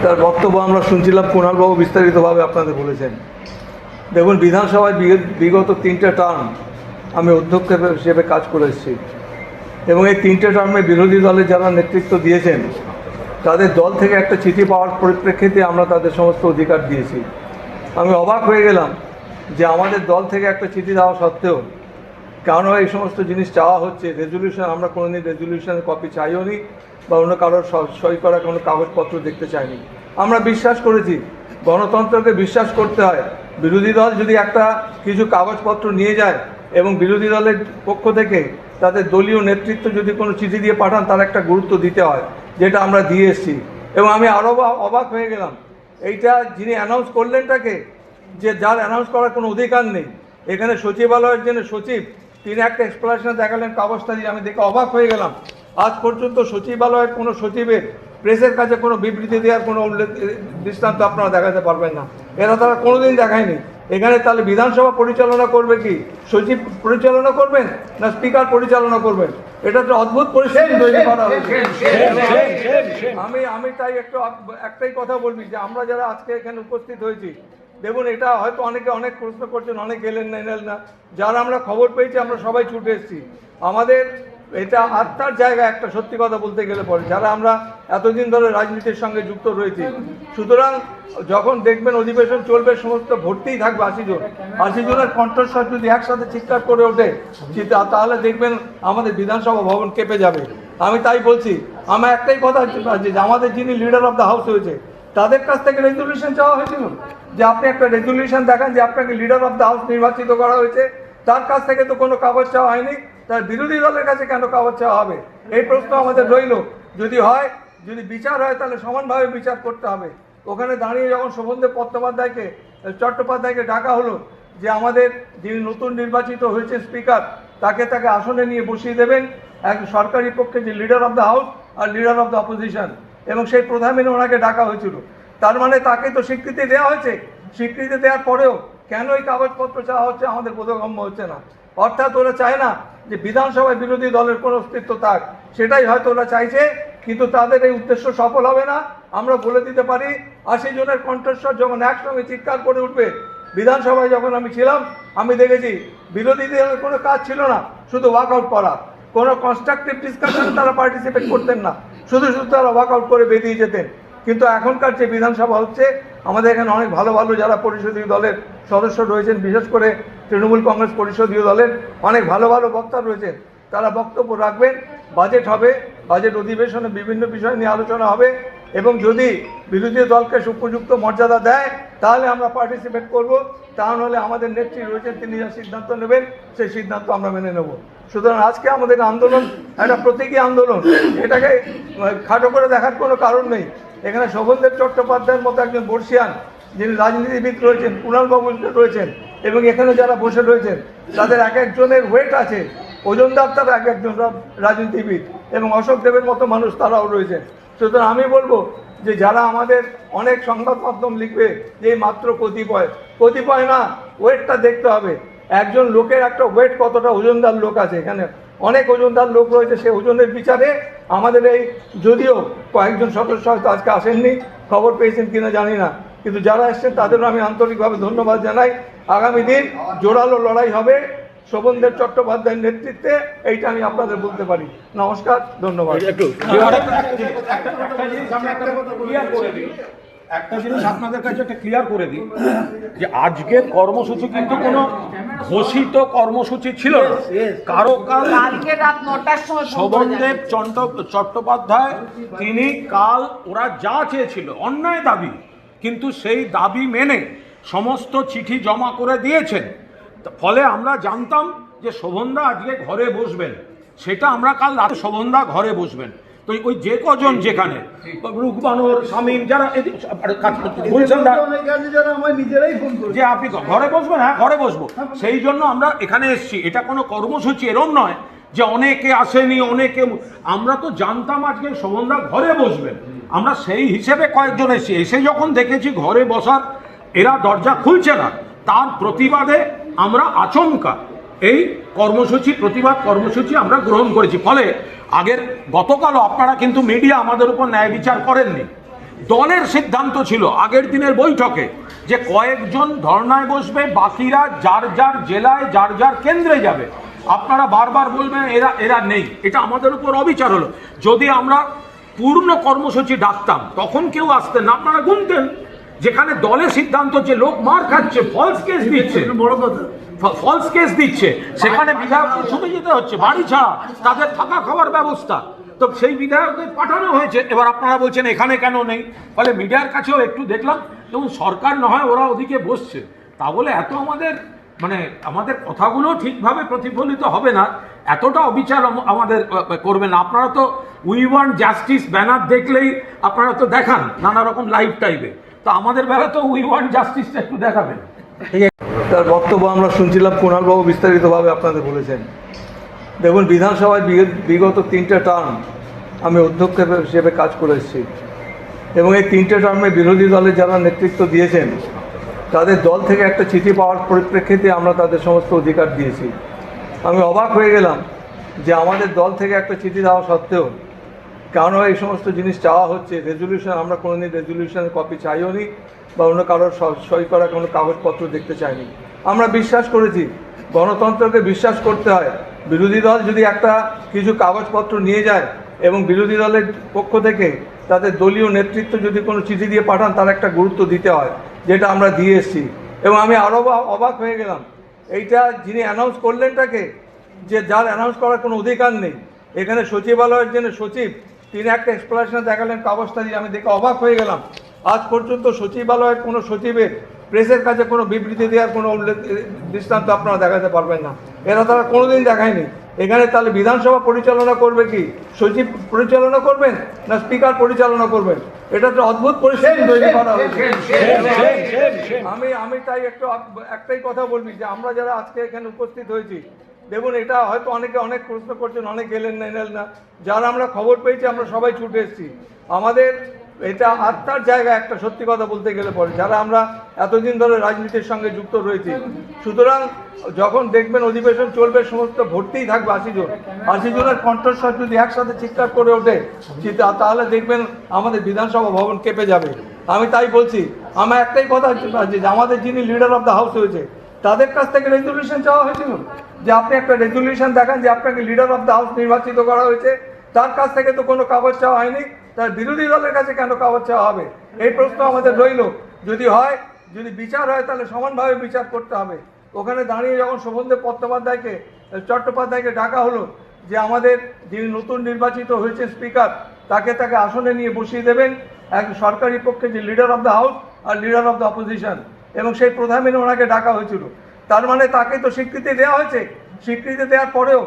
তার বক্তব্য আমরা শুনছিলাম, কুণালবাবু বিস্তারিতভাবে আপনাদের বলেছেন। দেখুন, বিধানসভায় বিগত 3টে টার্ম আমি অধ্যক্ষ হিসেবে কাজ করে এসেছি এবং এই 3টে টার্মে বিরোধী দলের যারা নেতৃত্ব দিয়েছেন তাদের দল থেকে একটা চিঠি পাওয়ার পরিপ্রেক্ষিতে আমরা তাদের সমস্ত অধিকার দিয়েছি। আমি অবাক হয়ে গেলাম যে আমাদের দল থেকে একটা চিঠি দেওয়া সত্ত্বেও কেন এই সমস্ত জিনিস চাওয়া হচ্ছে। রেজলিউশন, আমরা কোনোদিন রেজলিউশনের কপি চাইও নি বা অন্য কারোর সই করা কোনো কাগজপত্র দেখতে চাইনি। আমরা বিশ্বাস করেছি গণতন্ত্রকে বিশ্বাস করতে হয়। বিরোধী দল যদি একটা কিছু কাগজপত্র নিয়ে যায় এবং বিরোধী দলের পক্ষ থেকে তাদের দলীয় নেতৃত্ব যদি কোনো চিঠি দিয়ে পাঠান, তার একটা গুরুত্ব দিতে হয়, যেটা আমরা দিয়ে এসেছি। এবং আমি আরও অবাক হয়ে গেলাম, এইটা যিনি অ্যানাউন্স করলেনটাকে, যে যার অ্যানাউন্স করার কোনো অধিকার নেই। এখানে সচিবালয়ের জন্য সচিব, তিনি একটা এক্সপ্লেনেশন দেখালেন কাগজটা দিয়ে, আমি দেখে অবাক হয়ে গেলাম। আজ পর্যন্ত সচিবালয়ের কোনো সচিবের প্রেসের কাছে কোনো বিবৃতি দেওয়ার কোনো দৃষ্টান্ত আপনারা দেখাতে পারবেন না। এরা তারা কোনোদিন দেখায়নি। এখানে তাহলে বিধানসভা পরিচালনা করবে কি সচিব পরিচালনা করবেন না স্পিকার পরিচালনা করবেন? এটা তো অদ্ভুত পরিস্থিতি তৈরি করা হয়েছে। আমি তাই একটাই কথা বলবি যে আমরা যারা আজকে এখানে উপস্থিত হয়েছি, দেখুন, এটা হয়তো অনেকে অনেক প্রশ্ন করছেন, অনেক এলেন না। যারা আমরা খবর পেয়েছি আমরা সবাই ছুটে এসেছি। আমাদের এটা আত্মার জায়গা একটা, সত্যি কথা বলতে গেলে পরে, যারা আমরা এতদিন ধরে রাজনীতির সঙ্গে যুক্ত রয়েছি। সুতরাং যখন দেখবেন অধিবেশন চলবে, সমস্ত ভর্তিই থাকবে 80 জনের কণ্ঠস্বর যদি একসাথে চিৎকার করে ওঠে, তাহলে দেখবেন আমাদের বিধানসভা ভবন কেঁপে যাবে। আমি তাই বলছি, আমার একটাই কথা যে আমাদের যিনি লিডার অফ দ্য হাউস হয়েছে তাদের কাছ থেকে রেজলিউশন চাওয়া হয়েছিল যে আপনি একটা রেজলিউশন দেখান যে আপনাকে লিডার অফ দ্য হাউস নির্বাচিত করা হয়েছে। তার কাছ থেকে তো কোনো কাগজ চাওয়া হয়নি, তার বিরোধী দলের কাছে কেন কাগজ চাওয়া হবে? এই প্রশ্ন আমাদের রইল। যদি বিচার হয় তাহলে সমানভাবে বিচার করতে হবে। ওখানে দাঁড়িয়ে যখন শোভনদেব চট্টোপাধ্যায়কে ডাকা হলো যে আমাদের যিনি নতুন নির্বাচিত হয়েছে স্পিকার, তাকে আসনে নিয়ে বসিয়ে দেবেন এক সরকারি পক্ষে যে লিডার অফ দ্য হাউস আর লিডার অফ দ্য অপোজিশন, এবং সেই প্রধান মেনে ওনাকে ডাকা হয়েছিল। তার মানে তাকে তো স্বীকৃতি দেওয়া হয়েছে। স্বীকৃতি দেওয়ার পরেও কেন এই কাগজপত্র চাওয়া হচ্ছে আমাদের বোধগম্য হচ্ছে না। অর্থাৎ ওরা চায় না যে বিধানসভায় বিরোধী দলের কোনো অস্তিত্ব থাক, সেটাই হয়তো ওরা চাইছে, কিন্তু তাদের এই উদ্দেশ্য সফল হবে না। আমরা বলে দিতে পারি, 80 জনের কণ্ঠস্বর যখন একসঙ্গে চিৎকার করে উঠবে। বিধানসভায় যখন আমি ছিলাম, আমি দেখেছি বিরোধীদের কোনো কাজ ছিল না, শুধু ওয়াকআউট করা। কোনো কনস্ট্রাকটিভ ডিসকাশনে তারা পার্টিসিপেট করতেন না, শুধু তারা ওয়াকআউট করে বেরিয়ে যেতেন। কিন্তু এখনকার যে বিধানসভা হচ্ছে, আমাদের এখানে অনেক ভালো ভালো যারা পরিষদীয় দলের সদস্য রয়েছেন, বিশেষ করে তৃণমূল কংগ্রেস পরিষদীয় দলের অনেক ভালো বক্তা রয়েছেন। তারা বক্তব্য রাখবেন, বাজেট হবে, বাজেট অধিবেশনে বিভিন্ন বিষয় নিয়ে আলোচনা হবে, এবং যদি বিরোধী দলকে উপযুক্ত মর্যাদা দেয় তাহলে আমরা পার্টিসিপেট করব। তা নাহলে আমাদের নেত্রী রয়েছেন, তিনি যা সিদ্ধান্ত নেবেন সেই সিদ্ধান্ত আমরা মেনে নেব। সুতরাং আজকে আমাদের আন্দোলন একটা প্রতীকী আন্দোলন, এটাকে খাটো করে দেখার কোনো কারণ নেই। এখানে শোভনদেব চট্টোপাধ্যায়ের মতো একজন বর্ষিয়ান যিনি রাজনীতিবিদ রয়েছেন, কুণালবাবু রয়েছেন, এবং এখানে যারা বসে রয়েছেন তাদের এক একজনের ওয়েট আছে, ওজনদার তারা এক একজন রাজনীতিবিদ, এবং অশোক দেবের মতো মানুষ তারাও রয়েছেন। সুতরাং আমি বলবো যে যারা আমাদের অনেক সংবাদ মাধ্যম লিখবে যে মাত্র কতিপয় না, ওয়েটটা দেখতে হবে। একজন লোকের একটা ওয়েট কতটা ওজনদার লোক আছে, এখানে অনেক ওজনদার লোক রয়েছে। সে ওজনের বিচারে আমাদের এই, যদিও কয়েকজন সদস্য হয়তো আজকে আসেননি, খবর পেয়েছেন কিনা জানি না, কিন্তু যারা এসছেন তাদেরও আমি আন্তরিকভাবে ধন্যবাদ জানাই। আগামী দিন জোরালো লড়াই হবে শোভনদেব চট্টোপাধ্যায়ের নেতৃত্বে, এইটা আমি আপনাদের বলতে পারি। নমস্কার, ধন্যবাদ। একটা জিনিস আপনাদের কাছে একটা ক্লিয়ার করে দিই যে আজকের কর্মসূচি কিন্তু কোনো ঘোষিত কর্মসূচি ছিল না। কারো কালকে রাত 9টার সময় শোভনদেব চট্টোপাধ্যায় তিনি কাল ওরা যা চেয়েছিল অন্যায় দাবি, কিন্তু সেই দাবি মেনে সমস্ত চিঠি জমা করে দিয়েছেন। ফলে আমরা জানতাম যে শোভনদা আজকে ঘরে বসবেন, সেটা আমরা কাল রাতে শোভনদা ঘরে বসবেন। তো ওই যে কজন যেখানে রুকবানুর শামীম যারা যে আপনি ঘরে বসবেন, হ্যাঁ ঘরে বসবো, সেই জন্য আমরা এখানে এসেছি। এটা কোনো কর্মসূচি এরম নয় যে অনেকে আসেনি, অনেকে, আমরা তো জানতাম আজকে শোভনদা ঘরে বসবেন, আমরা সেই হিসেবে কয়েকজন এসেছি। এসে যখন দেখেছি ঘরে বসার এরা দরজা খুলছে না, তার প্রতিবাদে আমরা আচমকা এই প্রতিবাদ কর্মসূচি আমরা গ্রহণ করেছি। ফলে গতকালও আপনারা কিন্তু মিডিয়া আমাদের উপর ন্যায় বিচার করেননি দলের সিদ্ধান্ত ছিল আগের দিনের বৈঠকে যে কয়েকজন ধর্নায় বসবে, বাকিরা যার যার জেলায় যার যার কেন্দ্রে যাবে। আপনারা বারবার বলবেন এরা এরা নেই, এটা আমাদের উপর অবিচার হলো। যদি আমরা পূর্ণ কর্মসূচি ডাকতাম তখন কেউ আসতেন না, আপনারা গুনতেন। যেখানে দলের সিদ্ধান্ত যে লোক মার খাচ্ছে, ফলস কেস দিচ্ছে, বড় কথা, ফলস কেস দিচ্ছে, সেখানে বিধায়ককে ছুটে যেতে হচ্ছে বাড়ি ছাড়া, তাদের থাকা খাওয়ার ব্যবস্থা। তো সেই বিধায়কদের পাঠানো হয়েছে। এবার আপনারা বলছেন এখানে কেন নেই, ফলে মিডিয়ার কাছেও একটু দেখলাম এবং সরকার না হয় ওরা ওদিকে বসছে, তা বলে এত আমাদের কথাগুলো ঠিকভাবে প্রতিফলিত হবে না, এতটা অবিচার আমাদের করবেন না। আপনারা তো উই ওয়ান্ট জাস্টিস ব্যানার দেখলেই আপনারা তো দেখান নানা রকম লাইভ টাইপে, তো আমাদের বেলা তো উই ওয়ান্ট জাস্টিসটা একটু দেখাবেন। তার বক্তব্য আমরা শুনছিলাম, কুণালবাবু বিস্তারিতভাবে আপনাদের বলেছেন। দেখুন, বিধানসভায় বিগত 3টে টার্ম আমি অধ্যক্ষ হিসেবে কাজ করে এসেছি এবং এই 3টে টার্মে বিরোধী দলের যারা নেতৃত্ব দিয়েছেন তাদের দল থেকে একটা চিঠি পাওয়ার পরিপ্রেক্ষিতে আমরা তাদের সমস্ত অধিকার দিয়েছি। আমি অবাক হয়ে গেলাম যে আমাদের দল থেকে একটা চিঠি দেওয়া সত্ত্বেও কেন এই সমস্ত জিনিস চাওয়া হচ্ছে। রেজলিউশন, আমরা কোনোদিন রেজলিউশনের কপি চাইও নি বা অন্য কারোর সই করা কোনো কাগজপত্র দেখতে চাইনি। আমরা বিশ্বাস করেছি গণতন্ত্রকে বিশ্বাস করতে হয়। বিরোধী দল যদি একটা কিছু কাগজপত্র নিয়ে যায় এবং বিরোধী দলের পক্ষ থেকে তাদের দলীয় নেতৃত্ব যদি কোনো চিঠি দিয়ে পাঠান, তার একটা গুরুত্ব দিতে হয়, যেটা আমরা দিয়ে এসেছি। এবং আমি আরও অবাক হয়ে গেলাম, এইটা যিনি অ্যানাউন্স করলেনটাকে, যে যার অ্যানাউন্স করার কোনো অধিকার নেই। এখানে সচিবালয়ের জন্য সচিব, তিনি একটা এক্সপ্লেনেশন দেখালেন কাগজটা দিয়ে, আমি দেখে অবাক হয়ে গেলাম। আজ পর্যন্ত সচিবালয়ের কোনো সচিবের প্রেসের কাছে কোনো বিবৃতি দেওয়ার কোনো দৃষ্টান্ত আপনারা দেখাতে পারবেন না, এরা তারা কোনোদিন দেখায়নি। এখানে তাহলে বিধানসভা পরিচালনা করবে কি সচিব পরিচালনা করবেন না স্পিকার পরিচালনা করবেন? এটা তো অদ্ভুত পরিস্থিতি তৈরি করা হয়েছে। আমি তাই একটাই কথা বলবি যে আমরা যারা আজকে এখানে উপস্থিত হয়েছি, দেখুন, এটা হয়তো অনেকে অনেক প্রশ্ন করছেন, অনেক এলেন না, যারা আমরা খবর পেয়েছি আমরা সবাই ছুটে এসেছি। আমাদের এটা আত্মার জায়গা, একটা সত্যি কথা বলতে গেলে পরে, যারা আমরা এতদিন ধরে রাজনীতির সঙ্গে যুক্ত রয়েছি। সুতরাং যখন দেখবেন অধিবেশন চলবে, সমস্ত ভর্তিই থাকবে 80 জনের কণ্ঠস্বর যদি একসাথে চিৎকার করে ওঠে, তাহলে দেখবেন আমাদের বিধানসভা ভবন কেঁপে যাবে। আমি তাই বলছি, আমার একটাই কথা যে আমাদের যিনি লিডার অফ দ্য হাউস হয়েছে তাদের কাছ থেকে রেজলিউশন চাওয়া হয়েছিল যে আপনি একটা রেজলিউশন দেখান যে আপনাকে লিডার অফ দ্য হাউস নির্বাচিত করা হয়েছে। তার কাছ থেকে তো কোনো কাগজ চাওয়া হয়নি, তার বিরোধী দলের কাছে কেন কাগজ চাওয়া হবে? এই প্রশ্ন আমাদের রইল। যদি বিচার হয় তাহলে সমানভাবে বিচার করতে হবে। ওখানে দাঁড়িয়ে যখন শোভনদেব চট্টোপাধ্যায়কে ডাকা হলো যে আমাদের যিনি নতুন নির্বাচিত হয়েছে স্পিকার, তাকে আসনে নিয়ে বসিয়ে দেবেন, এক সরকারি পক্ষে যে লিডার অফ দ্য হাউস আর লিডার অফ দ্য অপোজিশন, এবং সেই প্রধান মেনে ওনাকে ডাকা হয়েছিল। তার মানে তাকে তো স্বীকৃতি দেওয়া হয়েছে। স্বীকৃতি দেওয়ার পরেও